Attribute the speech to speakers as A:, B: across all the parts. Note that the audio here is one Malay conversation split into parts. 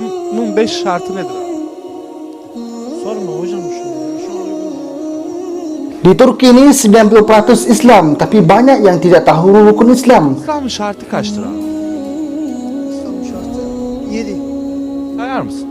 A: İslam'ın 5 şartı nedir?
B: Sorma hocam şunu.
C: Di Turki ini 90% Islam, tapi banyak yang tidak tahu rukun Islam.
A: İslam'ın şartı kaçtır abi?
B: İslam şartı 7.
A: Sayar mısın?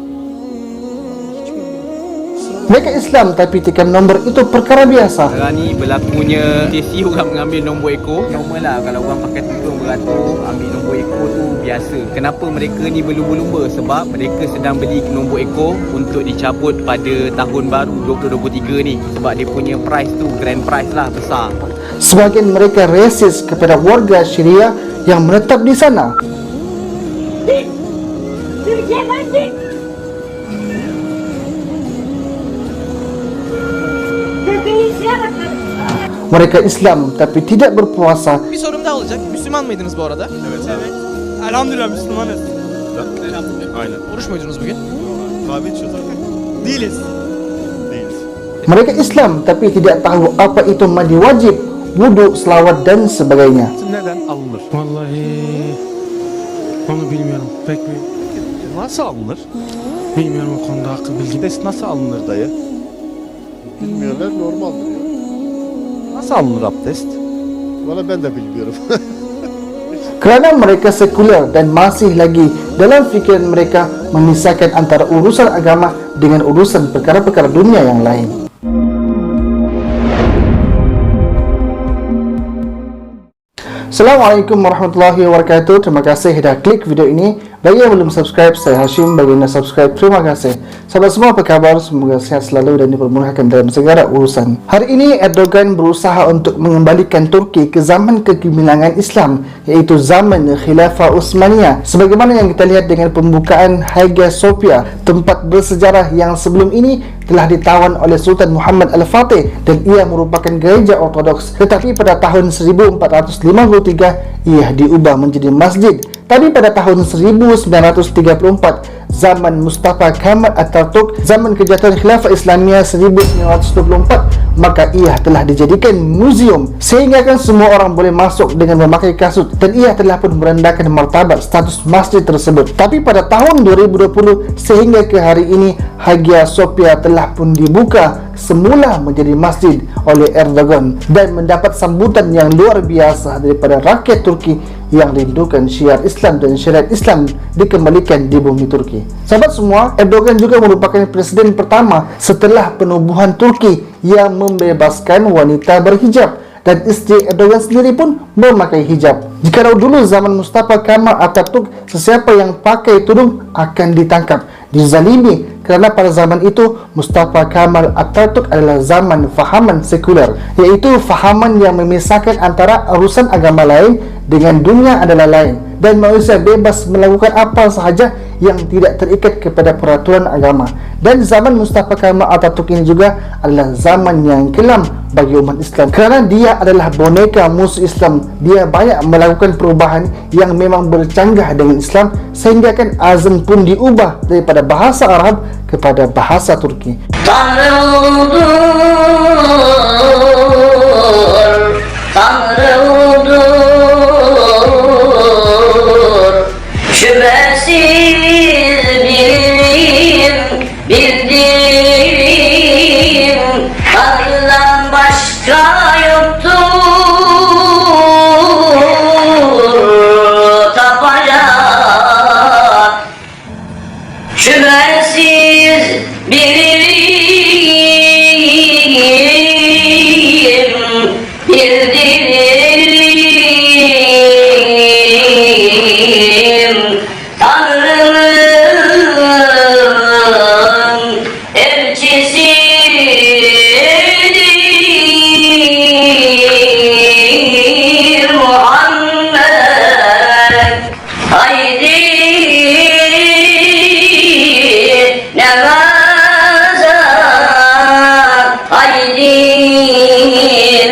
B: Hiç bilmiyorum.
C: Mereka Islam tapi tekan nombor itu perkara biasa.
D: Sekarang ni berlakunya sesi orang mengambil nombor ekor. Normal lah kalau orang pakai tudung beratur ambil nombor ekor tu biasa. Kenapa mereka ni berlumba-lumba? Sebab mereka sedang beli nombor ekor untuk dicabut pada tahun baru 2023 ni. Sebab dia punya price tu grand price lah besar.
C: Sebagian mereka resis kepada warga Syria yang menetap di sana.
E: Türkiye mati. Türkiye'yi bakın.
C: Mereka Islam tapi tidak berpuasa.
F: Bir sorum daha olacak. Müslüman mıydınız bu arada?
G: Evet. Elhamdülillah Müslümanız. Aynen.
F: Oruç muydunuz bugün?
G: Kahve içiyoruz zaten. Değiliz. Değiliz.
C: Mereka Islam tapi tidak tahu apa itu mandi wajib, wudhu, selawat dan sebagainya.
A: Neden alınır?
B: Vallahi onu bilmiyorum. Pek
A: Nasıl alınır?
B: bilmiyorum o konuda hakkı bilgim.
A: Abdest nasıl alınır dayı?
H: Bilmiyorlar, normaldir ya.
A: Nasıl alınır abdest?
H: Valla ben de bilmiyorum.
C: Kerana mereka sekuler dan masih lagi dalam fikiran mereka memisahkan antara urusan agama dengan urusan perkara-perkara dunia yang lain. Assalamualaikum warahmatullahi wabarakatuh. Terima kasih dah klik video ini. Bagi yang belum subscribe, saya Hashim. Bagi yang dah subscribe, terima kasih. Sahabat semua, apa kabar? Semoga sehat selalu dan dipermudahkan dalam segala urusan. Hari ini Erdogan berusaha untuk mengembalikan Turki ke zaman kegemilangan Islam, iaitu zaman Khilafah Utsmaniyah. Sebagaimana yang kita lihat dengan pembukaan Hagia Sophia, tempat bersejarah yang sebelum ini telah ditawan oleh Sultan Muhammad Al-Fatih dan ia merupakan gereja ortodoks. Tetapi pada tahun 1453 ia diubah menjadi masjid. Tapi pada tahun 1934, zaman Mustafa Kemal Atatürk, zaman kejatuhan Khilafah Islamiyah 1924, maka ia telah dijadikan museum sehingga kan semua orang boleh masuk dengan memakai kasut, dan ia telah pun merendahkan martabat status masjid tersebut. Tapi pada tahun 2020 sehingga ke hari ini, Hagia Sophia telah pun dibuka semula menjadi masjid oleh Erdogan dan mendapat sambutan yang luar biasa daripada rakyat Turki yang rindukan syiar Islam dan syariat Islam dikembalikan di bumi Turki. Sahabat semua, Erdogan juga merupakan presiden pertama setelah penubuhan Turki yang membebaskan wanita berhijab, dan isteri Erdogan sendiri pun memakai hijab. Jikalau dulu zaman Mustafa Kemal Atatürk, sesiapa yang pakai tudung akan ditangkap, dizalimi, kerana pada zaman itu Mustafa Kemal Atatürk adalah zaman fahaman sekuler, iaitu fahaman yang memisahkan antara urusan agama lain dengan dunia adalah lain, dan manusia bebas melakukan apa sahaja yang tidak terikat kepada peraturan agama. Dan zaman Mustafa Kemal Atatürk ini juga adalah zaman yang kelam bagi umat Islam, kerana dia adalah boneka musuh Islam. Dia banyak melakukan perubahan yang memang bercanggah dengan Islam, sehingga kan azan pun diubah daripada bahasa Arab kepada bahasa Turki.
E: Tanrı odur, Tanrı odur. Şüphesiz bildim, Tanrı'dan başka yoktur tapacak. Şüphesiz bildim, Tanrı'nın elçisidir Muhammed. Haydi namaza, haydi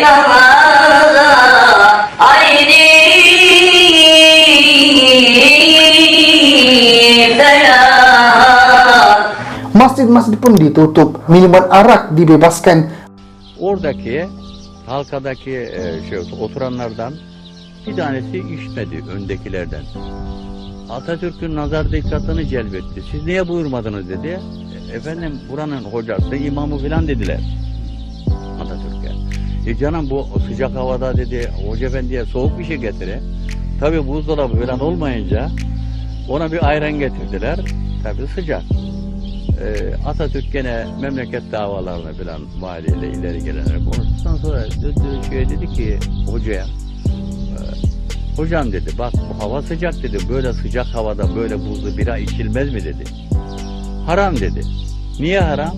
E: namaza, haydi felaha.
C: Masjid-masjid pun ditutup, minuman arak dibebaskan.
I: Oradaki halkadaki oturanlardan bir tanesi içmedi öndekilerden. Atatürk'ün nazar dikkatini celbetti. Siz niye buyurmadınız dedi. Efendim buranın hocası, imamı filan dediler Atatürk'e. Canım bu sıcak havada dedi, Hoca Efendi'ye soğuk bir şey getire. Tabi buzdolabı falan olmayınca ona bir ayran getirdiler. Tabi sıcak. Atatürk gene memleket davalarına falan valiyle ileri gelenler konuştuktan sonra dedi ki hocaya, hocam dedi bak bu hava sıcak dedi, böyle sıcak havada böyle buzlu bira içilmez mi dedi. Haram dedi. Niye haram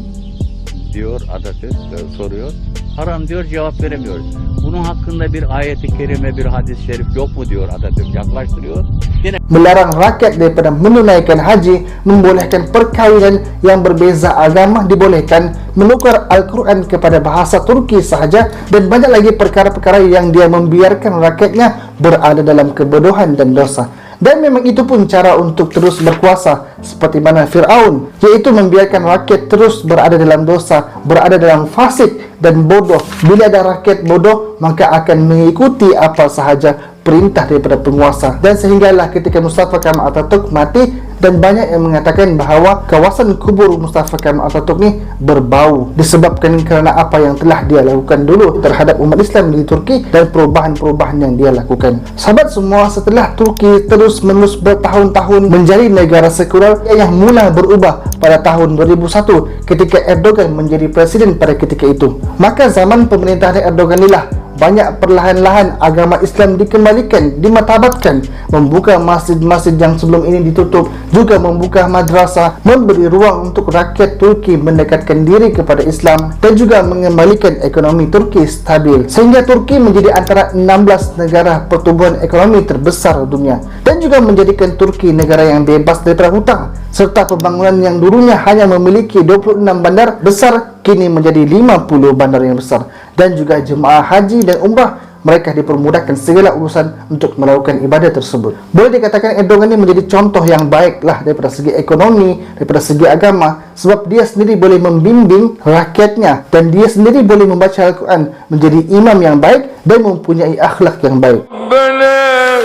I: diyor Atatürk, soruyor. Haram diyor, cevap veremiyoruz. Bunun hakkında bir ayet-i kerime, bir hadis-i şerif yok mu diyor Atatürk, yaklaştırıyor. Yine
C: melarang rakyat daripada menunaikan haji, membolehkan perkawinan yang berbeza agama dibolehkan, menukar Al-Quran kepada bahasa Turki sahaja, dan banyak lagi perkara-perkara yang dia membiarkan rakyatnya berada dalam kebodohan dan dosa. Dan memang itu pun cara untuk terus berkuasa seperti mana Fir'aun, yaitu membiarkan rakyat terus berada dalam dosa, berada dalam fasik dan bodoh. Bila ada rakyat bodoh, maka akan mengikuti apa sahaja perintah daripada penguasa. Dan sehinggalah ketika Mustafa Kemal Atatürk mati, dan banyak yang mengatakan bahawa kawasan kubur Mustafa Kemal Atatürk ni berbau disebabkan kerana apa yang telah dia lakukan dulu terhadap umat Islam di Turki dan perubahan-perubahan yang dia lakukan. Sahabat semua, setelah Turki terus-menerus bertahun-tahun menjadi negara sekular yang mula berubah pada tahun 2001 ketika Erdogan menjadi presiden pada ketika itu, maka zaman pemerintahan Erdogan inilah banyak perlahan-lahan agama Islam dikembalikan, dimartabatkan, membuka masjid-masjid yang sebelum ini ditutup, juga membuka madrasah, memberi ruang untuk rakyat Turki mendekatkan diri kepada Islam, dan juga mengembalikan ekonomi Turki stabil, sehingga Turki menjadi antara 16 negara pertumbuhan ekonomi terbesar dunia, dan juga menjadikan Turki negara yang bebas daripada hutang, serta pembangunan yang dulunya hanya memiliki 26 bandar besar kini menjadi 50 bandar yang besar, dan juga jemaah haji dan umrah mereka dipermudahkan segala urusan untuk melakukan ibadah tersebut. Boleh dikatakan Erdogan ini menjadi contoh yang baiklah daripada segi ekonomi, daripada segi agama, sebab dia sendiri boleh membimbing rakyatnya, dan dia sendiri boleh membaca Al-Quran, menjadi imam yang baik dan mempunyai akhlak yang baik.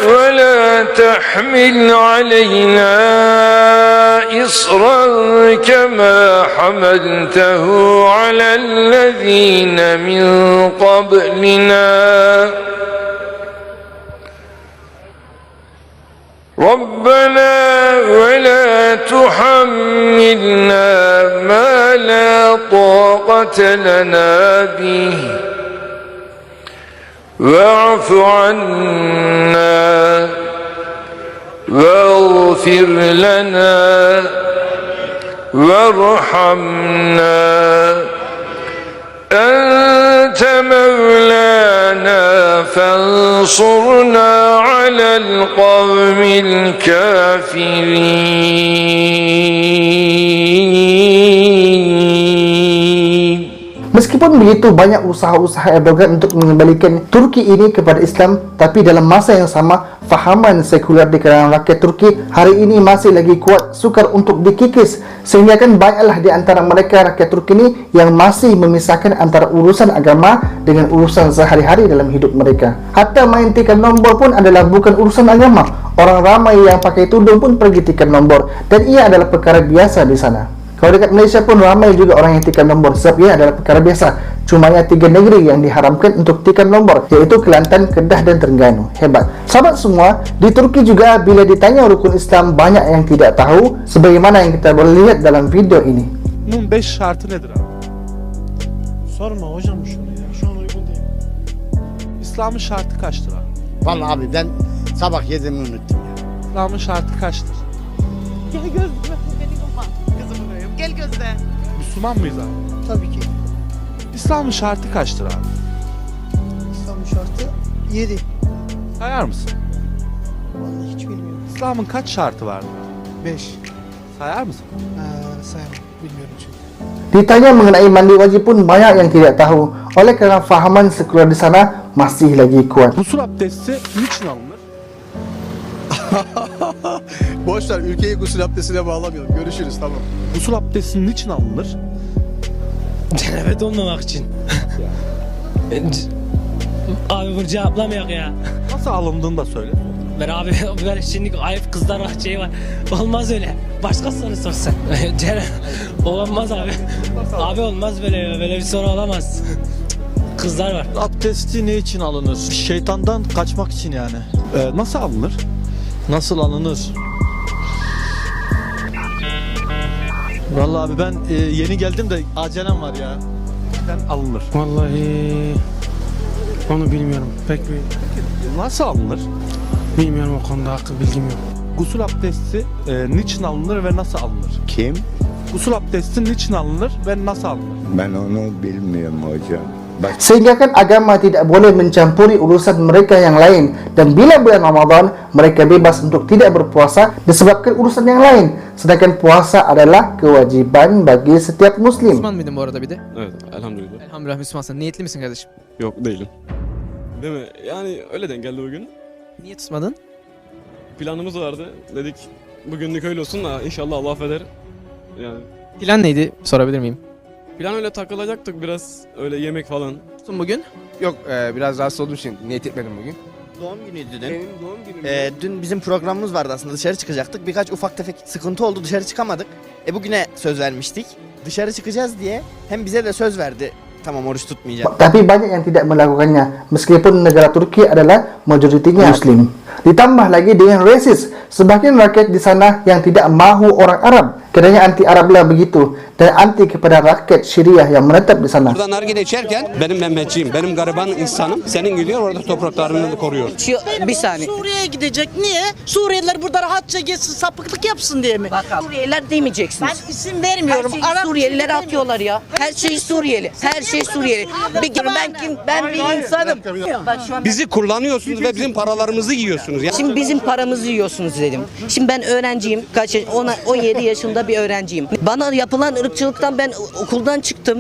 J: ولا تحمل علينا إصرا كما حملته على الذين من قبلنا ربنا ولا تحملنا ما لا طاقة لنا به واعف عنا واغفر لنا وارحمنا أنت مولانا فانصرنا على القوم الكافرين.
C: Meskipun begitu banyak usaha-usaha Erdogan untuk mengembalikan Turki ini kepada Islam, tapi dalam masa yang sama, fahaman sekular di kalangan rakyat Turki hari ini masih lagi kuat sukar untuk dikikis, sehingga kan banyaklah di antara mereka rakyat Turki ini yang masih memisahkan antara urusan agama dengan urusan sehari-hari dalam hidup mereka. Hatta main tikam nombor pun adalah bukan urusan agama. Orang ramai yang pakai tudung pun pergi tikam nombor, dan ia adalah perkara biasa di sana. Kalau dekat Malaysia pun ramai juga orang yang tikam nombor, sebab ia adalah perkara biasa. Cuma hanya 3 negeri yang diharamkan untuk tikam nombor, iaitu Kelantan, Kedah dan Terengganu. Hebat. Sahabat semua, di Turki juga bila ditanya rukun Islam banyak yang tidak tahu, sebagaimana yang kita boleh lihat dalam video ini.
A: Bunun 5 şartı nedir abi?
B: Sorma hocam şunu ya. Şu an uygun değil.
A: İslam'ın şartı kaçtır abi?
H: Vallahi abi ben sabah yediğimi unuttum ya.
A: İslam'ın şartı kaçtır?
G: Gel gözle. Beni bulma. Kızımı koyayım. Gel gözle.
A: Müslüman mıyız abi?
B: Tabii ki.
A: İslam'ın şartı kaçtır abi?
B: İslam şartı 7.
A: Sayar mısın?
B: Vallahi hiç bilmiyorum.
A: İslam'ın kaç şartı vardır?
B: 5.
A: Sayar mısın?
B: Sayamam. Bilmiyorum çünkü.
C: Ditanya mengenai mandi wajib pun banyak yang tidak tahu, oleh kerana fahaman sekular di sana masih lagi kuat.
A: Gusül abdesti niçin alınır?
G: Boşver ülkeyi gusül abdestine bağlamayalım. Görüşürüz tamam.
A: Gusül abdesti niçin alınır?
K: Cenabet olmamak için. Abi bunu cevaplamayak ya.
A: Nasıl alındığını da söyle.
K: Ben abi böyle şimdi ayıp kızlar var şey var. Olmaz öyle. Başka soru sorsan. Ceren olmaz abi. Abi olmaz böyle bir soru olamaz. Kızlar var.
G: Abdesti ne için alınır? Şeytandan kaçmak için yani.
A: Nasıl alınır?
G: Nasıl alınır? Vallahi abi ben yeni geldim de acelem var ya.
A: Neden alınır?
B: Vallahi onu bilmiyorum. Pek
A: Nasıl alınır?
B: bilmiyorum o konuda bilgim yok.
A: Gusül abdesti niçin alınır ve nasıl alınır?
L: Kim?
A: Gusül abdesti niçin alınır ve nasıl alınır?
L: Ben onu bilmiyorum hocam.
C: Sehingga kan agama tidak boleh mencampuri urusan mereka yang lain, dan bila bulan Ramadan mereka bebas untuk tidak berpuasa disebabkan urusan yang lain, sedangkan puasa adalah kewajiban bagi setiap muslim.
F: Müslüman mıydın bu arada bir de?
M: Evet, elhamdülillah.
F: Elhamdülillah Müslümansın. Niyetli misin kardeşim?
M: Yok değilim. Değil mi? Yani öyle denk geldi bugün.
F: Niye tutmadın?
M: Planımız vardı. Dedik bugünlük öyle olsun da inşallah Allah affeder. Yani
F: Plan neydi? Sorabilir miyim?
M: plan öyle takılacaktık biraz. Öyle yemek falan.
F: Tutun bugün.
D: Yok biraz rahatsız olduğum için niyet etmedim bugün.
G: Doğum günüydü dün.
D: Benim doğum günüm.
G: Dün bizim programımız vardı aslında, dışarı çıkacaktık. Birkaç ufak tefek sıkıntı oldu, dışarı çıkamadık. Bugüne söz vermiştik. Dışarı çıkacağız diye hem bize de söz verdi. Tamam, oruç tutmayacağım.
C: Tapi banyak yang tidak melakukannya, meskipun negara Turki adalah majoritinya Muslim. Ditambah lagi dengan rasis, sebagian rakyat di sana yang tidak mahu orang Arab, kerana anti Arablah begitu, dan anti kepada rakyat Syriah yang menetap di sana.
N: Buradan nargile içerken benim Mehmetçiyim, benim gariban insanım. Senin gidiyor orada topraklarını koruyor.
E: Bir saniye. Suriye'ye gidecek. Niye? Suriyeliler burada rahatça geçsin, sapıklık yapsın diye mi? Suriyeliler demeyeceksiniz. Ben isim vermiyorum. Suriyeliler atıyorlar ya. Her şey Suriyeli. Her şey Suriyeli. Bir kere ben bir insanım. Bak şu an
N: Bizi kullanıyorsunuz ve bizim paralarımızı yiyorsunuz. Ya.
E: Şimdi bizim paramızı yiyorsunuz dedim. Şimdi ben öğrenciyim. 17 yaşında bir öğrenciyim. Bana yapılan ırkçılıktan ben okuldan çıktım.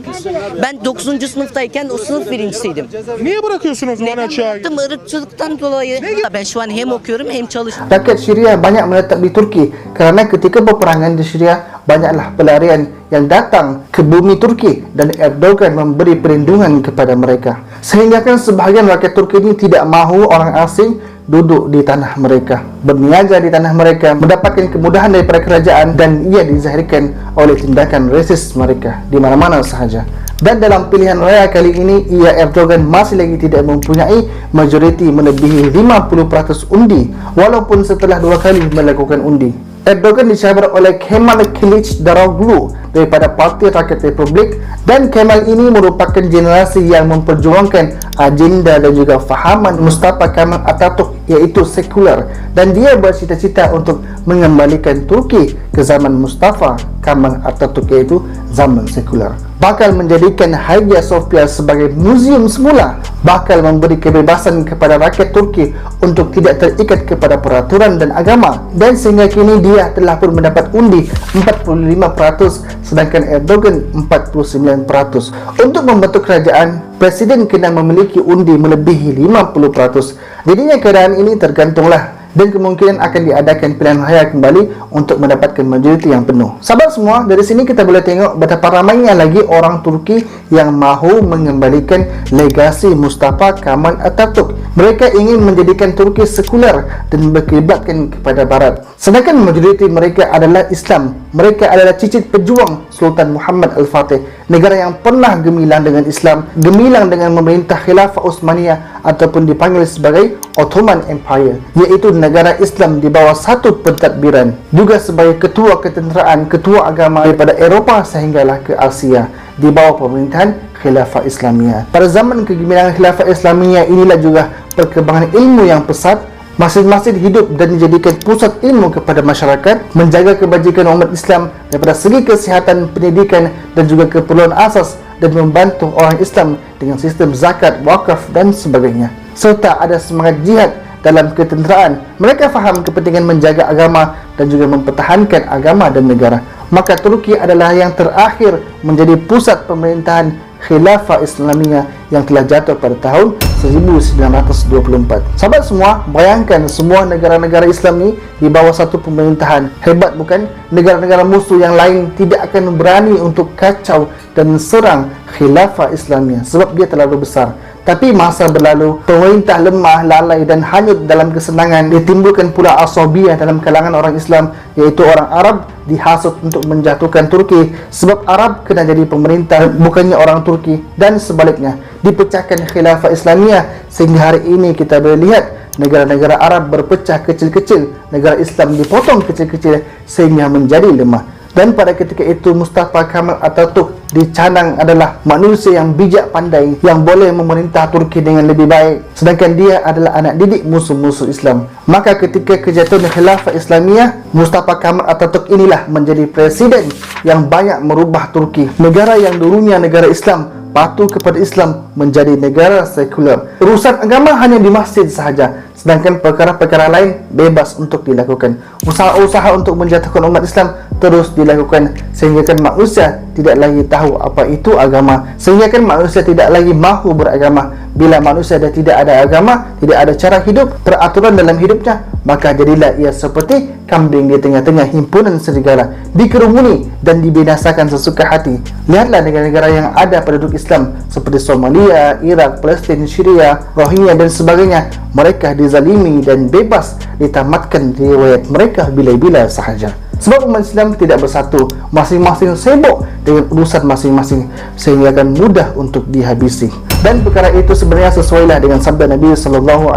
E: Ben 9. sınıftayken o sınıf birincisiydim.
B: Niye bırakıyorsun o zaman açığa?
E: Yaptım ırkçılıktan dolayı. Ben şu an hem okuyorum hem çalışıyorum.
C: Rakyat Syria banyak menetap di Turki karena ketika peperangan di Syria banyaklah pelarian yang datang ke bumi Turki dan Erdogan memberi perlindungan kepada mereka. Sehingga kan sebahagian rakyat Turki ini tidak mahu orang asing duduk di tanah mereka, berniaga di tanah mereka, mendapatkan kemudahan daripada kerajaan, dan ia dizahirkan oleh tindakan rasis mereka di mana-mana sahaja. Dan dalam pilihan raya kali ini, Erdogan masih lagi tidak mempunyai majoriti melebihi 50% undi, walaupun setelah 2 kali melakukan undi. Erdogan dicabar oleh Kemal Kılıçdaroğlu daripada Parti Rakyat Republik, dan Kemal ini merupakan generasi yang memperjuangkan agenda dan juga fahaman Mustafa Kemal Atatürk, yaitu sekular, dan dia bercita-cita untuk mengembalikan Turki ke zaman Mustafa Kemal Atatürk, yaitu zaman sekular. Bakal menjadikan Hagia Sophia sebagai muzium semula, bakal memberi kebebasan kepada rakyat Turki untuk tidak terikat kepada peraturan dan agama, dan sehingga kini dia telah pun mendapat undi 45%, sedangkan Erdogan 49%. Untuk membentuk kerajaan, presiden kena memiliki undi melebihi 50%. Jadinya keadaan ini tergantunglah, dan kemungkinan akan diadakan pilihan raya kembali untuk mendapatkan majoriti yang penuh. Sahabat semua, dari sini kita boleh tengok betapa ramainya lagi orang Turki yang mahu mengembalikan legasi Mustafa Kemal Atatürk. Mereka ingin menjadikan Turki sekular dan berkiblatkan kepada Barat. Sedangkan majoriti mereka adalah Islam. Mereka adalah cicit pejuang Sultan Muhammad Al-Fatih, negara yang pernah gemilang dengan Islam, gemilang dengan memerintah Khilafah Utsmaniyah ataupun dipanggil sebagai Ottoman Empire, yaitu negara Islam di bawah satu pentadbiran, juga sebagai ketua ketenteraan, ketua agama daripada Eropah sehinggalah ke Asia di bawah pemerintahan Khilafah Islamiyah. Pada zaman kegemilangan Khilafah Islamiyah inilah juga perkembangan ilmu yang pesat. Masjid-masjid hidup dan dijadikan pusat ilmu kepada masyarakat, menjaga kebajikan umat Islam daripada segi kesihatan, pendidikan dan juga keperluan asas, dan membantu orang Islam dengan sistem zakat, wakaf dan sebagainya. Serta ada semangat jihad dalam ketenteraan. Mereka faham kepentingan menjaga agama dan juga mempertahankan agama dan negara. Maka Turki adalah yang terakhir menjadi pusat pemerintahan Khilafah Islamiyah yang telah jatuh pada tahun 1924. Sahabat semua, bayangkan semua negara-negara Islam ni di bawah satu pemerintahan. Hebat bukan? Negara-negara musuh yang lain tidak akan berani untuk kacau dan serang Khilafah Islamiyah sebab dia terlalu besar. Tapi masa berlalu, pemerintah lemah, lalai dan hanyut dalam kesenangan. Ditimbulkan pula asabiyah dalam kalangan orang Islam, iaitu orang Arab dihasut untuk menjatuhkan Turki sebab Arab kena jadi pemerintah bukannya orang Turki, dan sebaliknya dipecahkan khilafah Islamiyah sehingga hari ini kita boleh lihat negara-negara Arab berpecah kecil-kecil, negara Islam dipotong kecil-kecil sehingga menjadi lemah. Dan pada ketika itu Mustafa Kemal Atatürk dicanang adalah manusia yang bijak pandai yang boleh memerintah Turki dengan lebih baik, sedangkan dia adalah anak didik musuh-musuh Islam. Maka ketika kejatuhan khilafah Islamiyah, Mustafa Kemal Atatürk inilah menjadi presiden yang banyak merubah Turki, negara yang dulunya negara Islam, patuh kepada Islam, menjadi negara sekular. Urusan agama hanya di masjid sahaja, sedangkan perkara-perkara lain bebas untuk dilakukan. Usaha-usaha untuk menjatuhkan umat Islam terus dilakukan sehingga kan manusia tidak lagi tahu apa itu agama, sehingga kan manusia tidak lagi mahu beragama. Bila manusia dah tidak ada agama, tidak ada cara hidup, peraturan dalam hidupnya, maka jadilah ia seperti kambing di tengah-tengah himpunan serigala, dikerumuni dan dibinasakan sesuka hati. Lihatlah negara-negara yang ada penduduk Islam seperti Somalia, Iraq, Palestin, Syria, Rohingya dan sebagainya. Mereka dizalimi dan bebas ditamatkan riwayat mereka bila-bila sahaja. Sebab umat Islam tidak bersatu, masing-masing sibuk dengan urusan masing-masing sehingga akan mudah untuk dihabisi. Dan perkara itu sebenarnya sesuailah dengan sabda Nabi SAW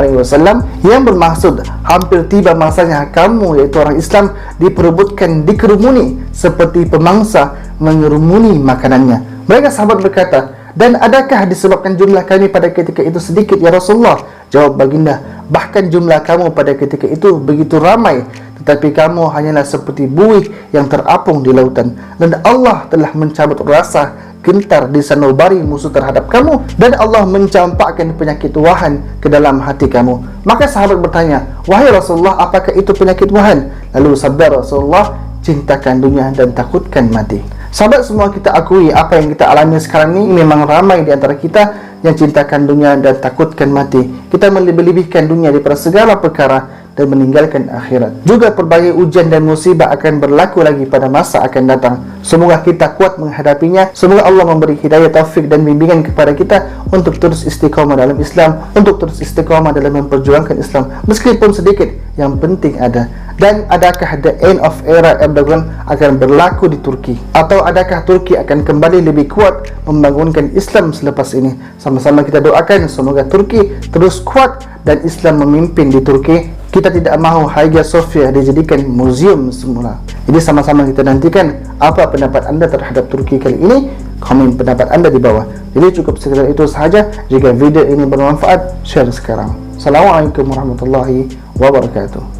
C: yang bermaksud hampir tiba masanya kamu, iaitu orang Islam, diperebutkan, dikerumuni seperti pemangsa mengerumuni makanannya. Mereka sahabat berkata, dan adakah disebabkan jumlah kami pada ketika itu sedikit ya Rasulullah? Jawab baginda, bahkan jumlah kamu pada ketika itu begitu ramai, tetapi kamu hanyalah seperti buih yang terapung di lautan, dan Allah telah mencabut rasa gentar di sanubari musuh terhadap kamu, dan Allah mencampakkan penyakit wahan ke dalam hati kamu. Maka sahabat bertanya, wahai Rasulullah, apakah itu penyakit wahan? Lalu sabda Rasulullah, cintakan dunia dan takutkan mati. Sahabat, semua kita akui apa yang kita alami sekarang ini memang ramai di antara kita yang cintakan dunia dan takutkan mati. Kita melebih-lebihkan dunia daripada segala perkara dan meninggalkan akhirat. Juga pelbagai ujian dan musibah akan berlaku lagi pada masa akan datang. Semoga kita kuat menghadapinya. Semoga Allah memberi hidayah, taufik dan bimbingan kepada kita untuk terus istiqamah dalam Islam, untuk terus istiqamah dalam memperjuangkan Islam meskipun sedikit, yang penting ada. Dan adakah the end of era Erdogan akan berlaku di Turki? Atau adakah Turki akan kembali lebih kuat membangunkan Islam selepas ini? Sama-sama kita doakan semoga Turki terus kuat dan Islam memimpin di Turki. Kita tidak mahu Hagia Sophia dijadikan museum semula. Jadi sama-sama kita nantikan apa pendapat anda terhadap Turki kali ini. Komen pendapat anda di bawah. Jadi cukup sekedar itu sahaja. Jika video ini bermanfaat, share sekarang. Assalamualaikum warahmatullahi wabarakatuh.